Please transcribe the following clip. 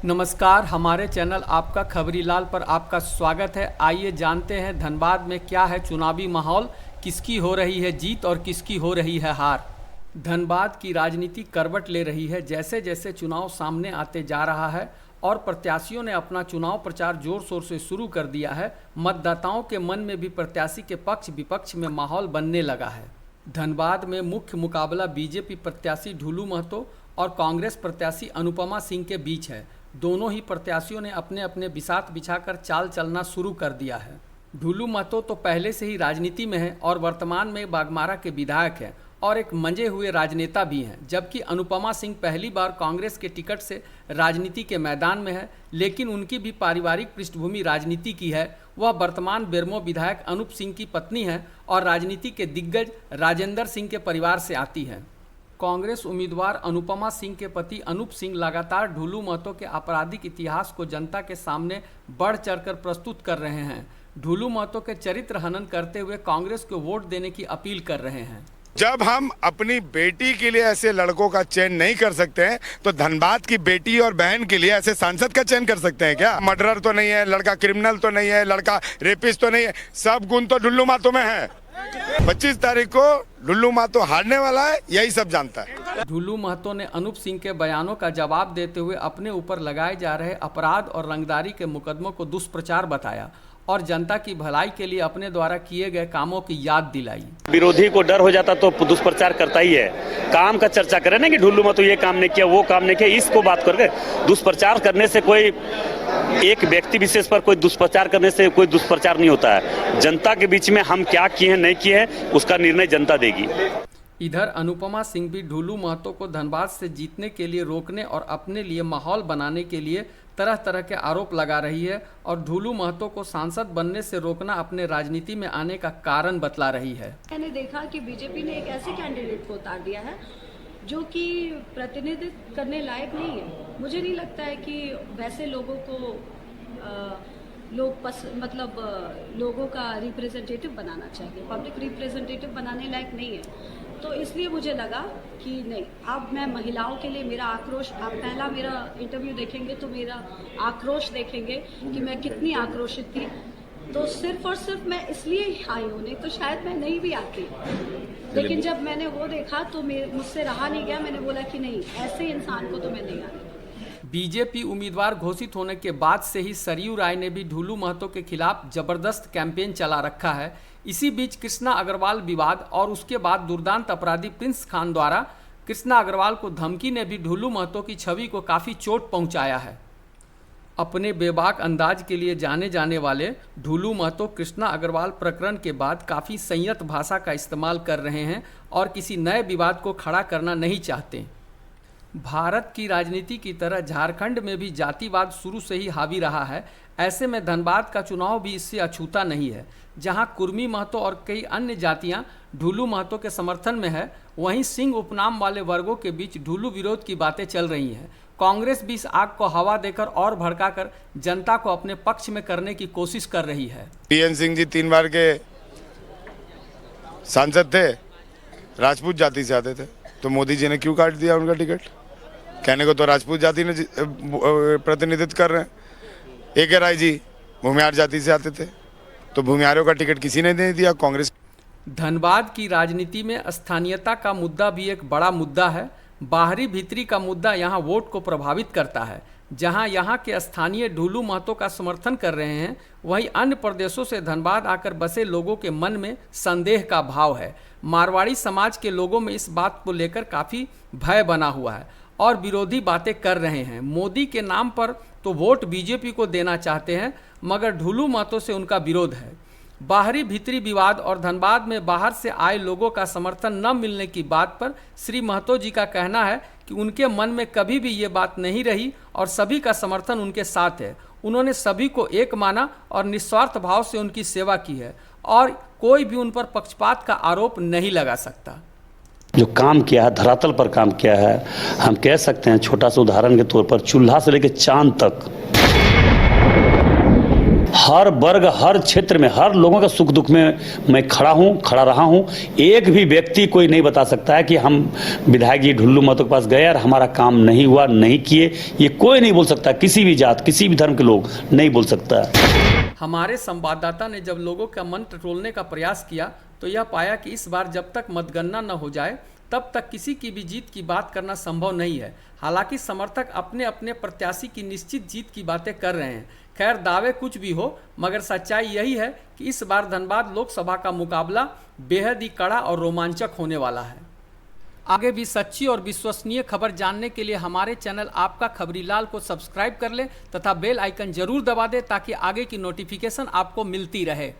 नमस्कार, हमारे चैनल आपका खबरी लाल पर आपका स्वागत है। आइए जानते हैं धनबाद में क्या है चुनावी माहौल, किसकी हो रही है जीत और किसकी हो रही है हार। धनबाद की राजनीति करवट ले रही है। जैसे जैसे चुनाव सामने आते जा रहा है और प्रत्याशियों ने अपना चुनाव प्रचार जोर शोर से शुरू कर दिया है, मतदाताओं के मन में भी प्रत्याशी के पक्ष विपक्ष में माहौल बनने लगा है। धनबाद में मुख्य मुकाबला बीजेपी प्रत्याशी ढुलू महतो और कांग्रेस प्रत्याशी अनुपमा सिंह के बीच है। दोनों ही प्रत्याशियों ने अपने अपने बिसात बिछाकर चाल चलना शुरू कर दिया है। ढुलू महतो तो पहले से ही राजनीति में है और वर्तमान में बागमारा के विधायक हैं और एक मंजे हुए राजनेता भी हैं, जबकि अनुपमा सिंह पहली बार कांग्रेस के टिकट से राजनीति के मैदान में है, लेकिन उनकी भी पारिवारिक पृष्ठभूमि राजनीति की है। वह वर्तमान बेरमो विधायक अनूप सिंह की पत्नी है और राजनीति के दिग्गज राजेंद्र सिंह के परिवार से आती हैं। कांग्रेस उम्मीदवार अनुपमा सिंह के पति अनूप सिंह लगातार ढुलू महतो के आपराधिक इतिहास को जनता के सामने बढ़ चढ़कर प्रस्तुत कर रहे हैं। ढुलू महतो के चरित्र हनन करते हुए कांग्रेस को वोट देने की अपील कर रहे हैं। जब हम अपनी बेटी के लिए ऐसे लड़कों का चयन नहीं कर सकते हैं, तो धनबाद की बेटी और बहन के लिए ऐसे सांसद का चयन कर सकते हैं क्या? मर्डरर तो नहीं है, लड़का क्रिमिनल तो नहीं है, लड़का रेपिस्ट तो नहीं है, सब गुण तो ढुल्लू महतो में है। 25 तारीख को ढुल्लू महतो हारने वाला है, यही सब जानता है। ढुलू महतो ने अनूप सिंह के बयानों का जवाब देते हुए अपने ऊपर लगाए जा रहे अपराध और रंगदारी के मुकदमों को दुष्प्रचार बताया और जनता की भलाई के लिए अपने द्वारा किए गए कामों की याद दिलाई। विरोधी को डर हो जाता तो दुष्प्रचार करता ही है। काम का चर्चा करे ना कि ढुल्लू महतो ये काम नहीं किया, वो काम नहीं किया, इसको बात करके दुष्प्रचार करने से कोई एक व्यक्ति विशेष पर कोई दुष्प्रचार करने से कोई दुष्प्रचार नहीं होता है। जनता के बीच में हम क्या किए हैं नहीं किए हैं उसका निर्णय जनता देगी। इधर अनुपमा सिंह भी ढुलू महतो को धनबाद से जीतने के लिए रोकने और अपने लिए माहौल बनाने के लिए तरह तरह के आरोप लगा रही है और ढुलू महतो को सांसद बनने से रोकना अपने राजनीति में आने का कारण बतला रही है। मैंने देखा कि बीजेपी ने एक ऐसे कैंडिडेट को उतार दिया है जो कि प्रतिनिधित्व करने लायक नहीं है। मुझे नहीं लगता है कि वैसे लोगों को लोगों का रिप्रेजेंटेटिव बनाना चाहिए। पब्लिक रिप्रेजेंटेटिव बनाने लायक नहीं है, तो इसलिए मुझे लगा कि नहीं, अब मैं महिलाओं के लिए मेरा आक्रोश, आप पहला मेरा इंटरव्यू देखेंगे तो मेरा आक्रोश देखेंगे कि मैं कितनी आक्रोशित थी। तो सिर्फ और सिर्फ मैं इसलिए आई हूँ, नहीं तो शायद मैं नहीं भी आती। लेकिन जब मैंने वो देखा तो मुझसे रहा नहीं गया, मैंने बोला कि नहीं, ऐसे इंसान को तो मैं नहीं आती। बीजेपी उम्मीदवार घोषित होने के बाद से ही सरयू राय ने भी ढुलू महतो के खिलाफ जबरदस्त कैंपेन चला रखा है। इसी बीच कृष्णा अग्रवाल विवाद और उसके बाद दुर्दांत अपराधी प्रिंस खान द्वारा कृष्णा अग्रवाल को धमकी ने भी ढुलू महतो की छवि को काफ़ी चोट पहुंचाया है। अपने बेबाक अंदाज के लिए जाने जाने वाले ढुलू महतो कृष्णा अग्रवाल प्रकरण के बाद काफ़ी संयत भाषा का इस्तेमाल कर रहे हैं और किसी नए विवाद को खड़ा करना नहीं चाहते। भारत की राजनीति की तरह झारखंड में भी जातिवाद शुरू से ही हावी रहा है। ऐसे में धनबाद का चुनाव भी इससे अछूता नहीं है। जहां कुर्मी महतो और कई अन्य जातियां ढुलू महतो के समर्थन में है, वहीं सिंह उपनाम वाले वर्गों के बीच ढुलू विरोध की बातें चल रही हैं। कांग्रेस भी इस आग को हवा देकर और भड़काकर जनता को अपने पक्ष में करने की कोशिश कर रही है। टीएन सिंह जी 3 बार के सांसद थे, राजपूत जाति से आते थे, तो मोदी जी ने क्यों काट दिया उनका टिकट? कहने को तो राजपूत जाति ने प्रतिनिधित्व कर रहे हैं। AK राय जी भूमिहार जाति से आते थे, तो भूमिहारों का टिकट किसी ने नहीं दिया, कांग्रेस। धनबाद की राजनीति में स्थानीयता का मुद्दा भी एक बड़ा मुद्दा है। बाहरी भीतरी का मुद्दा यहाँ वोट को प्रभावित करता है। जहाँ यहाँ के स्थानीय ढुलू महतो का समर्थन कर रहे हैं, वहीं अन्य प्रदेशों से धनबाद आकर बसे लोगों के मन में संदेह का भाव है। मारवाड़ी समाज के लोगों में इस बात को लेकर काफ़ी भय बना हुआ है और विरोधी बातें कर रहे हैं। मोदी के नाम पर तो वोट बीजेपी को देना चाहते हैं, मगर ढुलू महतो से उनका विरोध है। बाहरी भीतरी विवाद और धनबाद में बाहर से आए लोगों का समर्थन न मिलने की बात पर श्री महतो जी का कहना है कि उनके मन में कभी भी ये बात नहीं रही और सभी का समर्थन उनके साथ है। उन्होंने सभी को एक माना और निस्वार्थ भाव से उनकी सेवा की है और कोई भी उन पर पक्षपात का आरोप नहीं लगा सकता। जो काम किया है, धरातल पर काम किया है, हम कह सकते हैं छोटा सा उदाहरण के तौर पर चूल्हा से लेकर चांद तक हर वर्ग, हर क्षेत्र में, हर लोगों का सुख दुख में मैं खड़ा रहा हूं। एक भी व्यक्ति कोई नहीं बता सकता है कि हम विधायक जी ढुल्लू महतो के पास गए और हमारा काम नहीं हुआ, नहीं किए। ये कोई नहीं बोल सकता, किसी भी जात, किसी भी धर्म के लोग नहीं बोल सकता। हमारे संवाददाता ने जब लोगों का मन टटोलने का प्रयास किया तो यह पाया कि इस बार जब तक मतगणना न हो जाए तब तक किसी की भी जीत की बात करना संभव नहीं है। हालांकि समर्थक अपने अपने प्रत्याशी की निश्चित जीत की बातें कर रहे हैं। खैर, दावे कुछ भी हो, मगर सच्चाई यही है कि इस बार धनबाद लोकसभा का मुकाबला बेहद ही कड़ा और रोमांचक होने वाला है। आगे भी सच्ची और विश्वसनीय खबर जानने के लिए हमारे चैनल आपका खबरीलाल को सब्सक्राइब कर लें तथा बेल आइकन जरूर दबा दें ताकि आगे की नोटिफिकेशन आपको मिलती रहे।